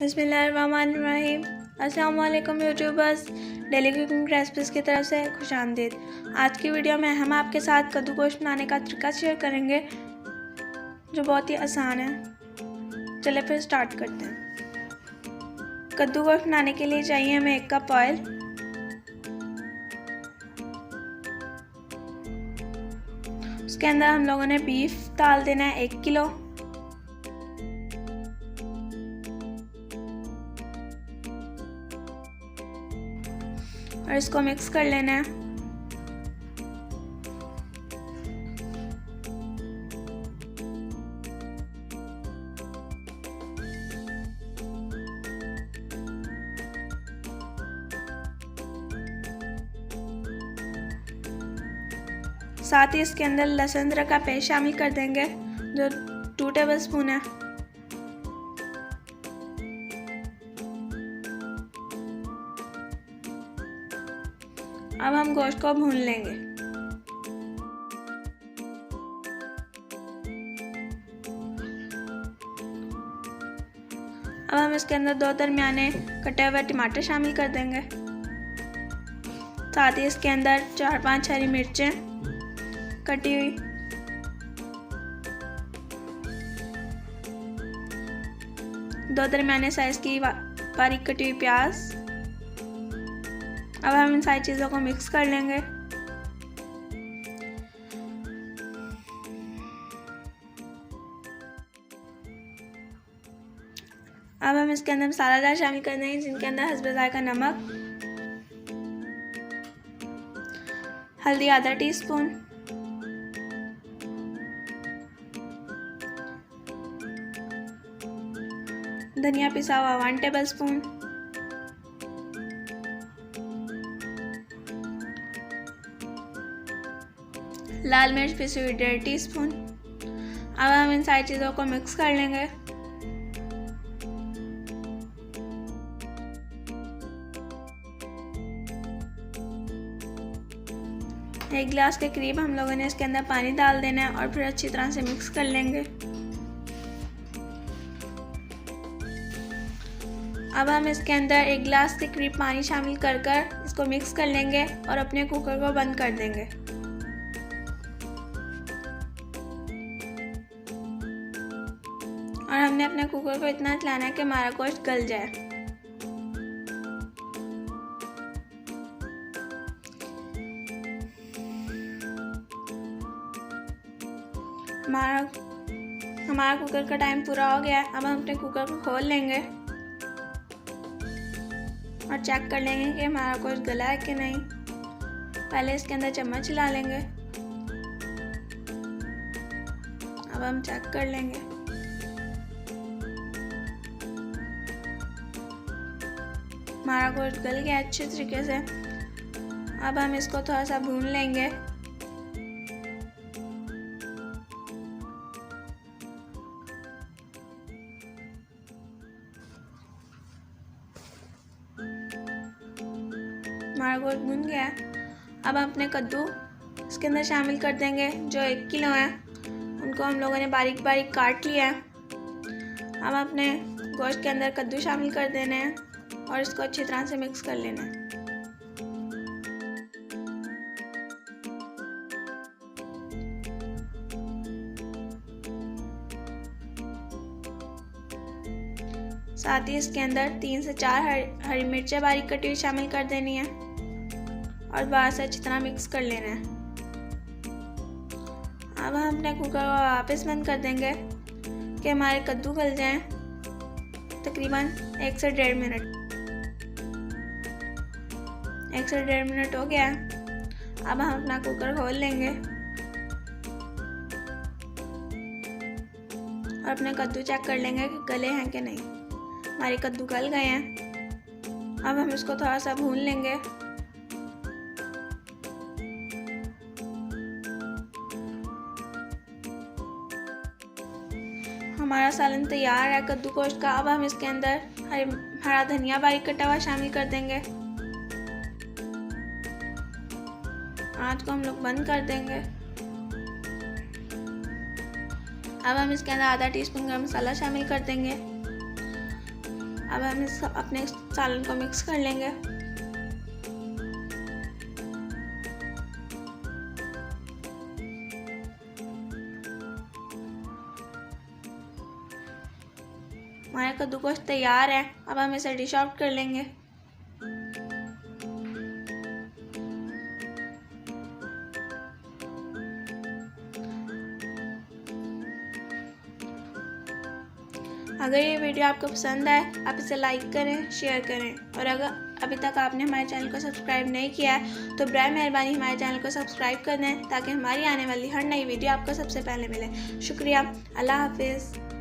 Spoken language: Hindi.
बिस्मिल्लाहिर्रहमानिर्रहीम। अस्सलाम वालेकुम यूट्यूबर्स, डेली कुकिंग रेसिपीज़ की तरफ से खुशामदीद। आज की वीडियो में हम आपके साथ कद्दू गोश्त बनाने का तरीका शेयर करेंगे जो बहुत ही आसान है। चलिए फिर स्टार्ट करते हैं। कद्दू गोश्त बनाने के लिए चाहिए हमें 1 कप ऑयल, उसके अंदर हम लोगों ने बीफ डाल देना है 1 किलो, और इसको मिक्स कर लेना है। साथ ही इसके अंदर लहसुन अदरक का पेस्ट शामिल कर देंगे जो 2 टेबलस्पून है। अब हम गोश्त को भून लेंगे। अब हम इसके अंदर 2 दरमियाने कटे हुए टमाटर शामिल कर देंगे। साथ ही इसके अंदर 4-5 हरी मिर्चें कटी हुई, दो दरमियाने साइज की बारीक कटी हुई प्याज। अब हम इन सारी चीज़ों को मिक्स कर लेंगे। अब हम इसके अंदर मसालादार शामिल कर देंगे जिनके अंदर हस्बे जायका नमक, हल्दी आधा टीस्पून, धनिया पिसा हुआ 1 टेबलस्पून, लाल मिर्च पिसी हुई 1.5 टीस्पून। अब हम इन सारी चीज़ों को मिक्स कर लेंगे। एक गिलास के करीब हम लोगों ने इसके अंदर पानी डाल देना है और फिर अच्छी तरह से मिक्स कर लेंगे। अब हम इसके अंदर 1 गिलास के करीब पानी शामिल कर इसको मिक्स कर लेंगे और अपने कुकर को बंद कर देंगे। और हमने अपने कुकर को इतना चलाना है कि हमारा गोश्त गल जाए। हमारा कुकर का टाइम पूरा हो गया है। अब हम अपने कुकर को खोल लेंगे और चेक कर लेंगे कि हमारा गोश्त गला है कि नहीं। पहले इसके अंदर चम्मच हिला लेंगे। अब हम चेक कर लेंगे। हमारा गोश्त गल गया अच्छे तरीके से। अब हम इसको थोड़ा सा भून लेंगे। हमारा गोश्त भून गया है। अब हम अपने कद्दू इसके अंदर शामिल कर देंगे जो 1 किलो है। उनको हम लोगों ने बारीक बारीक काट लिया है। अब अपने गोश्त के अंदर कद्दू शामिल कर देने हैं और इसको अच्छी तरह से मिक्स कर लेना है। साथ ही इसके अंदर 3 से 4 हरी मिर्चें बारीक कटी हुई शामिल कर देनी है और बाहर से अच्छी तरह मिक्स कर लेना है। अब हम अपने कुकर को वापस बंद कर देंगे कि हमारे कद्दू गल जाएं। तकरीबन 1 से 1.5 मिनट। 1 से 1.5 मिनट हो गया है। अब हम अपना कुकर खोल लेंगे और अपने कद्दू चेक कर लेंगे कि गले हैं कि नहीं। हमारे कद्दू गल गए हैं। अब हम इसको थोड़ा सा भून लेंगे। हमारा सालन तैयार है कद्दू गोश्त का। अब हम इसके अंदर हरा धनिया बारीक कटा हुआ शामिल कर देंगे। आंच को हम लोग बंद कर देंगे। अब हम इसके अंदर आधा टीस्पून गरम मसाला शामिल कर देंगे। अब हम इस अपने सालन को मिक्स कर लेंगे। हमारा कद्दूकस तैयार है। अब हम इसे डिश आउट कर लेंगे। अगर ये वीडियो आपको पसंद आए आप इसे लाइक करें, शेयर करें, और अगर अभी तक आपने हमारे चैनल को सब्सक्राइब नहीं किया है तो बराए मेहरबानी हमारे चैनल को सब्सक्राइब कर दें ताकि हमारी आने वाली हर नई वीडियो आपको सबसे पहले मिले। शुक्रिया। अल्लाह हाफिज़।